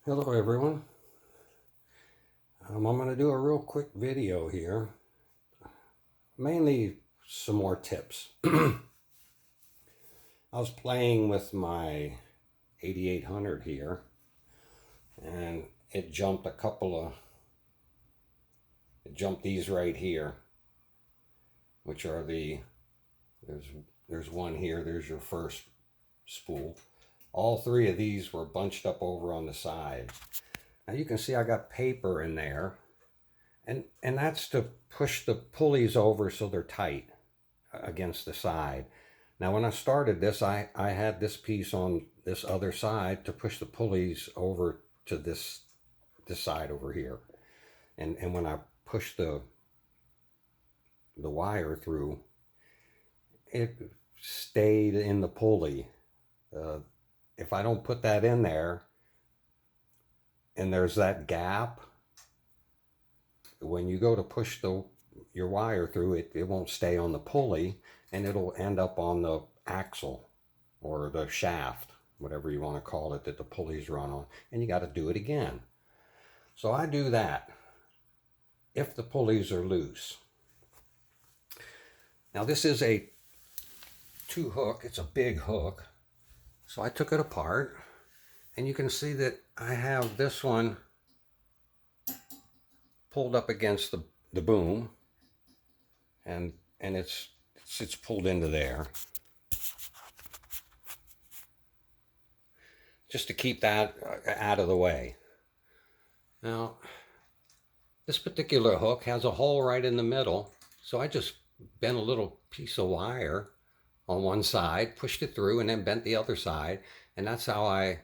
Hello everyone. I'm going to do a real quick video here, mainly some more tips. I was playing with my 8800 here, and it jumped these right here, which are there's one here, there's your first spool. All three of these were bunched up over on the side. Now you can see I got paper in there, and that's to push the pulleys over so they're tight against the side. Now when I started this, I had this piece on this other side to push the pulleys over to this side over here. And when I pushed the wire through, it stayed in the pulley. If I don't put that in there, and there's that gap, when you go to push your wire through, it won't stay on the pulley, and it'll end up on the axle or the shaft, whatever you want to call it, that the pulleys run on, and you got to do it again. So I do that if the pulleys are loose. Now this is a 2-hook, it's a big hook. So I took it apart, and you can see that I have this one pulled up against the boom, and it's pulled into there, just to keep that out of the way. Now this particular hook has a hole right in the middle, so I just bent a little piece of wire on one side, pushed it through, and then bent the other side, and that's how I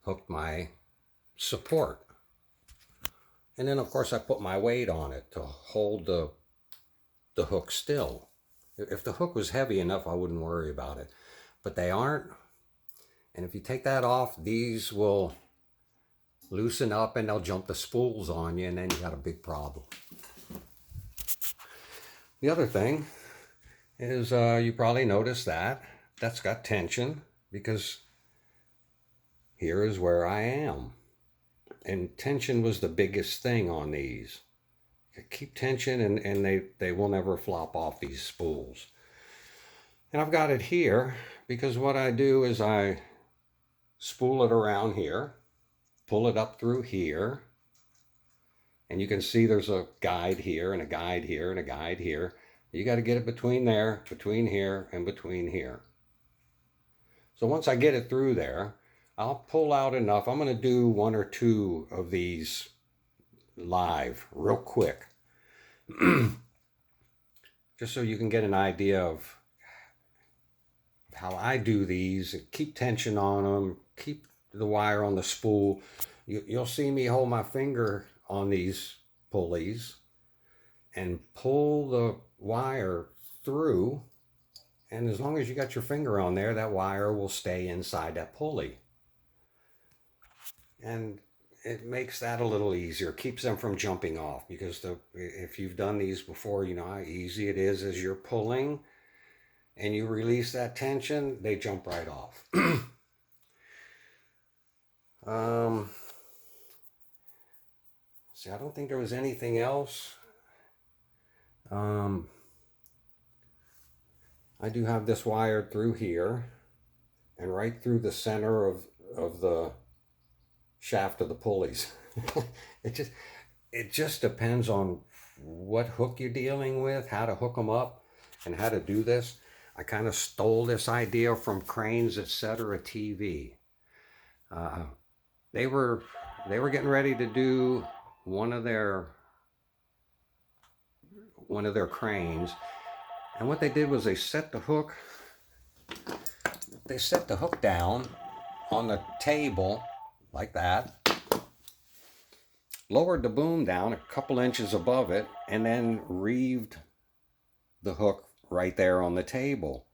hooked my support. And then of course I put my weight on it to hold the hook still. If the hook was heavy enough, I wouldn't worry about it, but they aren't. And if you take that off, these will loosen up and they'll jump the spools on you, and then you got a big problem. The other thing is you probably noticed that's got tension, because here is where I am. And tension was the biggest thing on these. Keep tension, and they will never flop off these spools. And I've got it here because what I do is I spool it around here, pull it up through here, and you can see there's a guide here and a guide here and a guide here. You got to get it between there, between here, and between here. So once I get it through there, I'll pull out enough. I'm going to do 1 or 2 of these live real quick, just so you can get an idea of how I do these. Keep tension on them, keep the wire on the spool. You'll see me hold my finger on these pulleys and pull the wire through, and as long as you got your finger on there, that wire will stay inside that pulley, and it makes that a little easier, keeps them from jumping off, because if you've done these before, you know how easy it is as you're pulling and you release that tension, they jump right off. See, I don't think there was anything else. I do have this wired through here and right through the center of the shaft of the pulleys. it just depends on what hook you're dealing with, how to hook them up, and how to do this. I kind of stole this idea from Cranes, etc. TV. They were getting ready to do one of their cranes, and what they did was they set the hook down on the table like that, lowered the boom down a couple inches above it, and then reeved the hook right there on the table.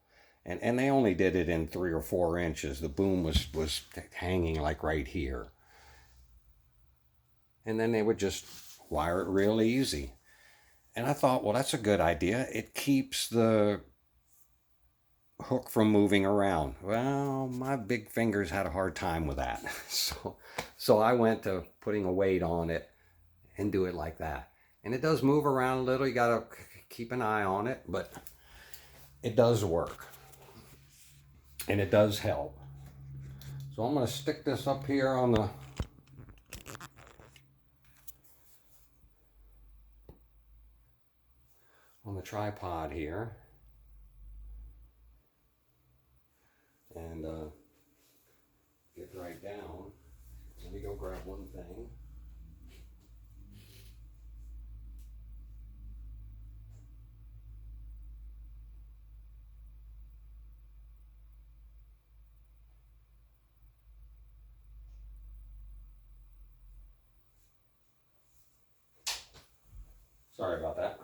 And they only did it in 3 or 4 inches. The boom was hanging like right here. And then they would just wire it real easy. And I thought, well, that's a good idea. It keeps the hook from moving around. Well, my big fingers had a hard time with that. So I went to putting a weight on it and do it like that. And it does move around a little. You got to keep an eye on it, but it does work. And it does help. So I'm going to stick this up here on the tripod here. And get right down. Let me go grab one thing. Sorry about that.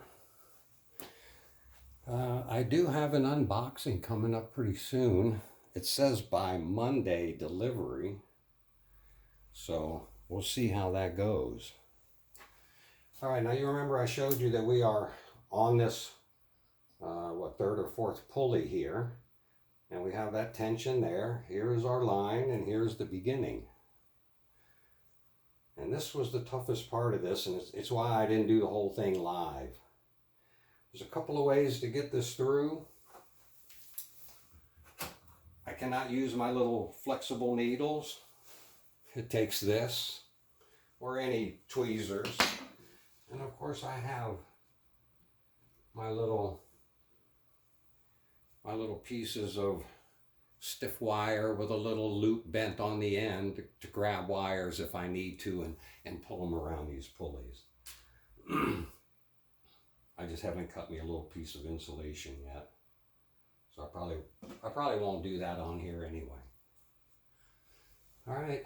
I do have an unboxing coming up pretty soon. It says by Monday delivery. So we'll see how that goes. All right, now you remember I showed you that we are on this, third or fourth pulley here. And we have that tension there. Here's our line and here's the beginning. And this was the toughest part of this, and it's why I didn't do the whole thing live. There's a couple of ways to get this through. I cannot use my little flexible needles. It takes this or any tweezers. And of course I have my little pieces of stiff wire with a little loop bent on the end to grab wires if I need to and pull them around these pulleys. I just haven't cut me a little piece of insulation yet. So I probably won't do that on here anyway. All right.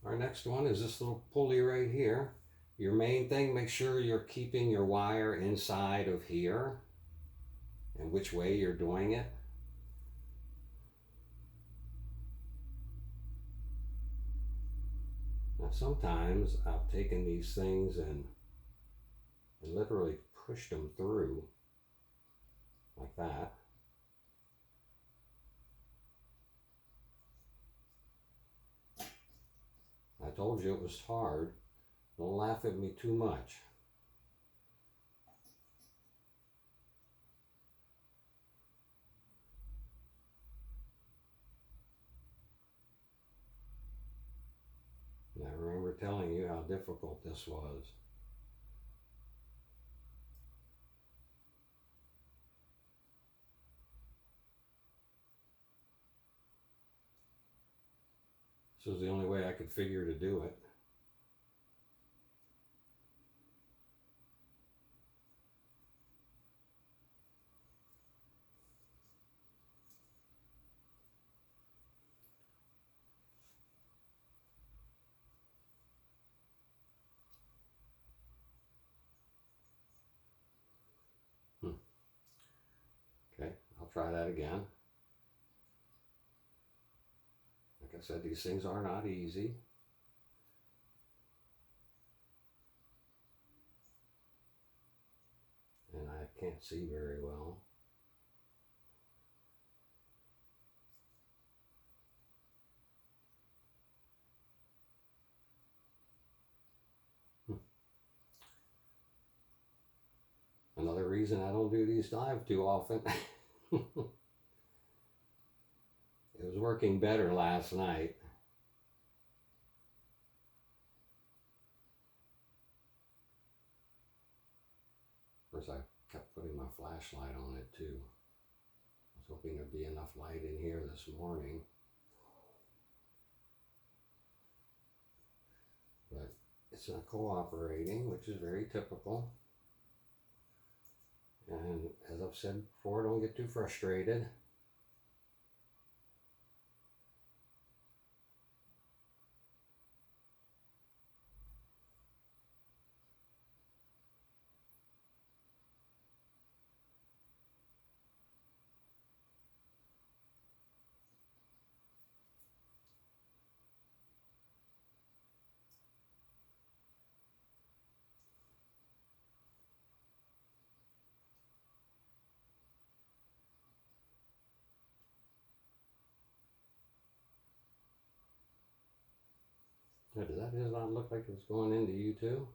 Our next one is this little pulley right here. Your main thing, make sure you're keeping your wire inside of here and which way you're doing it. Now sometimes I've taken these things and literally pushed them through like that. I told you it was hard. Don't laugh at me too much. And I remember telling you how difficult this was. This was the only way I could figure to do it. Okay, I'll try that again. Like I said, these things are not easy. And I can't see very well. Another reason I don't do these live too often. It was working better last night. Of course, I kept putting my flashlight on it too. I was hoping there'd be enough light in here this morning. But it's not cooperating, which is very typical. And as I've said before, don't get too frustrated. Does that just not look like it's going into you too?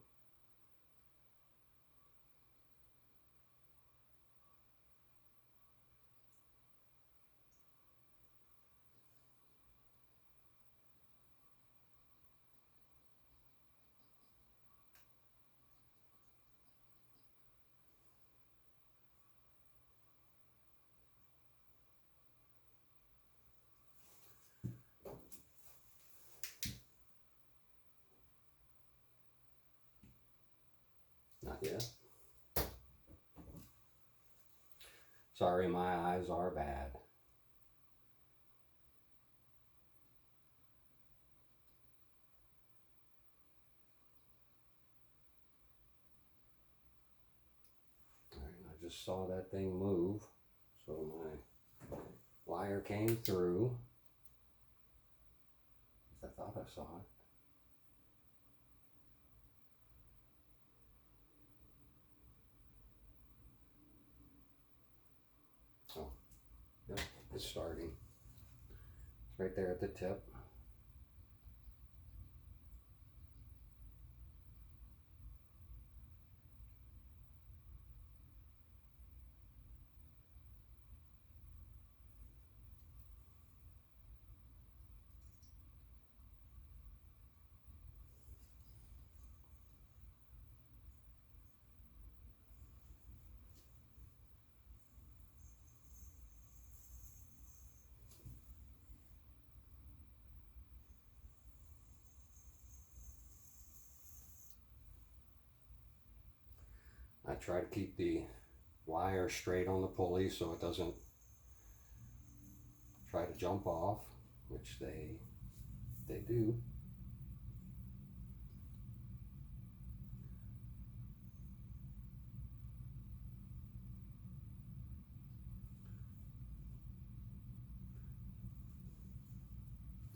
Not yet. Sorry, my eyes are bad. Alright, I just saw that thing move, so my wire came through. I thought I saw it. Oh, yep, it's starting. It's right there at the tip. I try to keep the wire straight on the pulley so it doesn't try to jump off, which they do.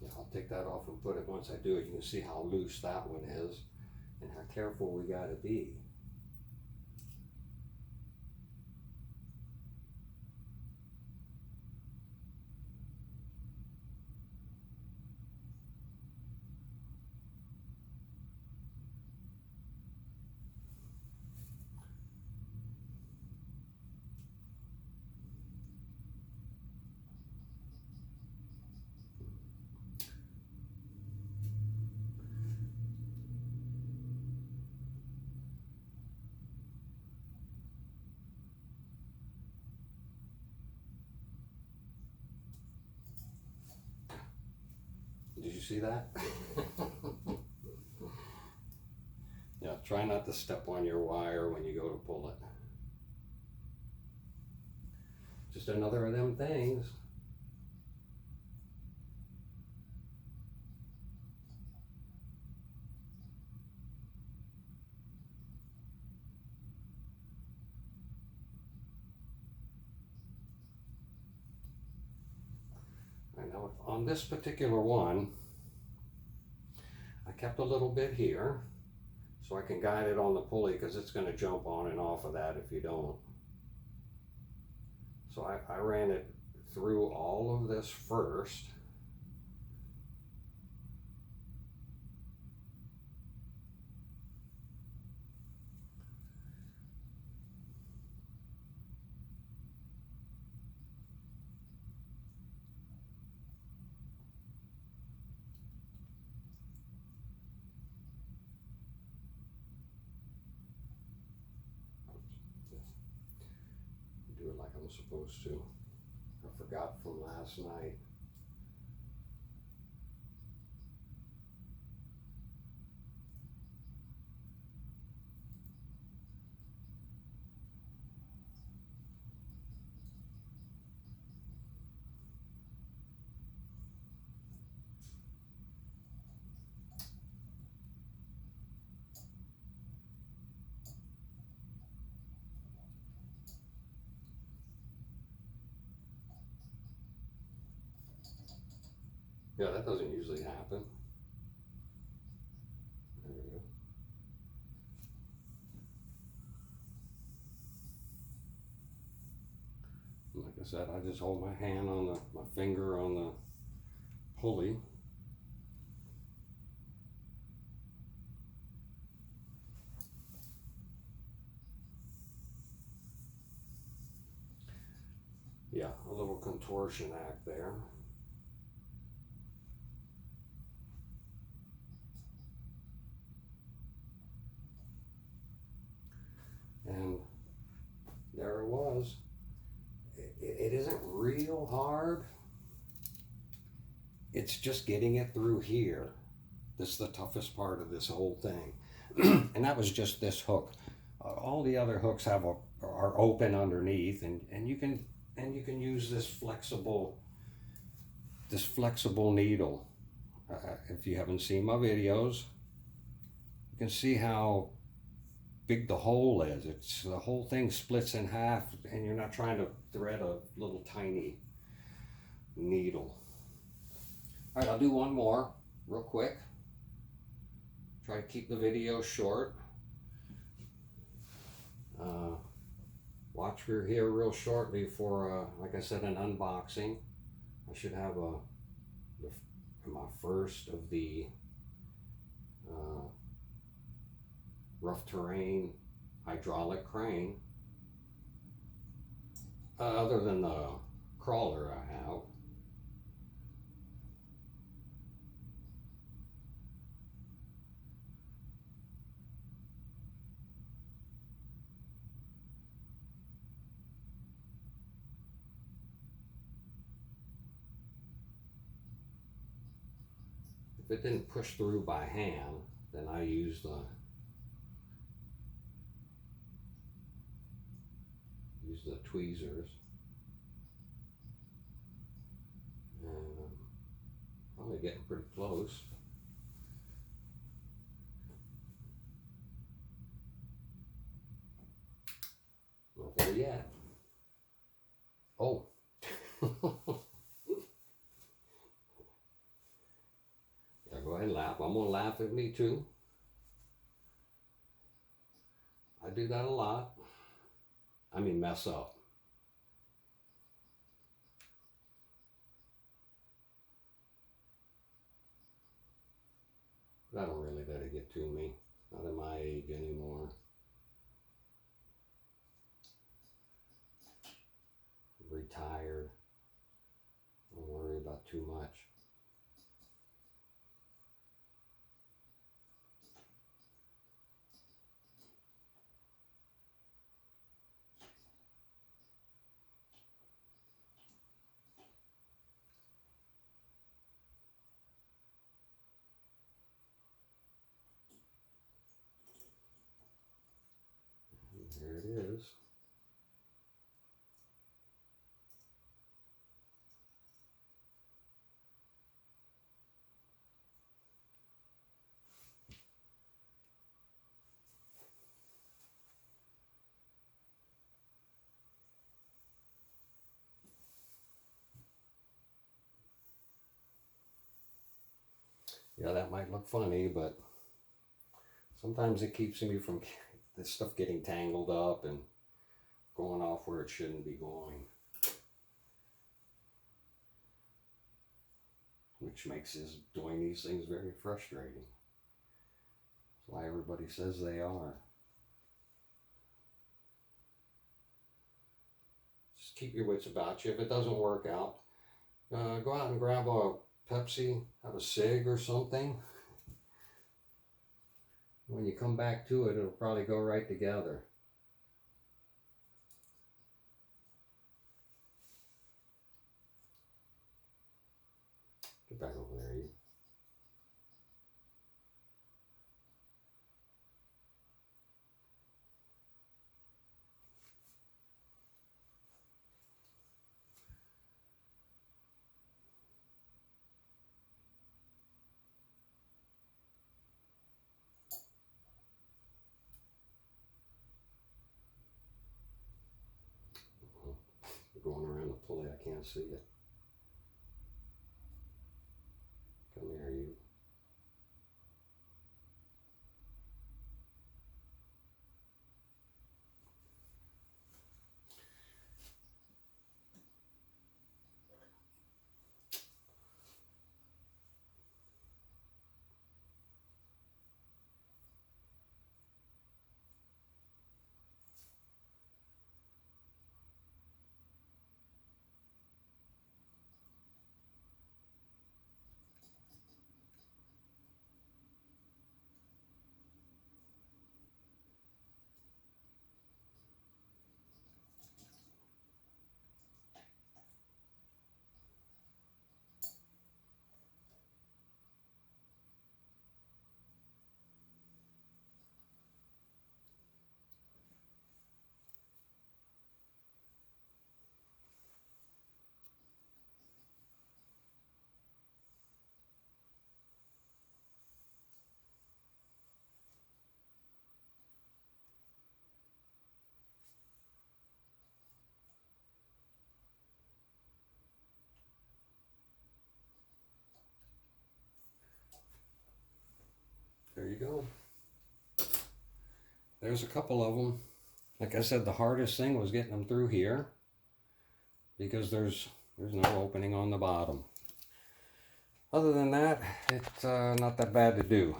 Yeah, I'll take that off and put it, once I do it, you can see how loose that one is and how careful we gotta be. Did you see that? Yeah, try not to step on your wire when you go to pull it. Just another of them things. I know on this particular one, I kept a little bit here so I can guide it on the pulley because it's going to jump on and off of that if you don't. So I ran it through all of this first. Do it like I'm supposed to. I forgot from last night. Yeah, that doesn't usually happen. There we go. Like I said, I just hold my hand on my finger on the pulley. contortion act there. And there it was. It isn't real hard. It's just getting it through here. This is the toughest part of this whole thing. And that was just this hook. All the other hooks are open underneath, and you can use this flexible needle. If you haven't seen my videos, you can see how big the hole is. It's the whole thing splits in half, and you're not trying to thread a little tiny needle. All right, I'll do one more real quick. Try to keep the video short. Watch for here real shortly for, like I said, an unboxing. I should have my first of the rough terrain hydraulic crane, other than the crawler I have. If it didn't push through by hand, then I use the tweezers. And probably getting pretty close. Not there yet. Oh. Yeah, go ahead and laugh. I'm gonna laugh at me too. I do that a lot. I mean, mess up. But I don't really let it get to me. Not at my age anymore. I'm retired. Don't worry about too much. There it is. Yeah, that might look funny, but sometimes it keeps me from this stuff getting tangled up and going off where it shouldn't be going. Which makes doing these things very frustrating. That's why everybody says they are. Just keep your wits about you. If it doesn't work out, go out and grab a Pepsi, have a cig or something. When you come back to it, it'll probably go right together. Get back over there, you. Going around the pulley, I can't see it. Come here, you. there you go. There's a couple of them. Like I said, the hardest thing was getting them through here because there's no opening on the bottom. Other than that, it's not that bad to do.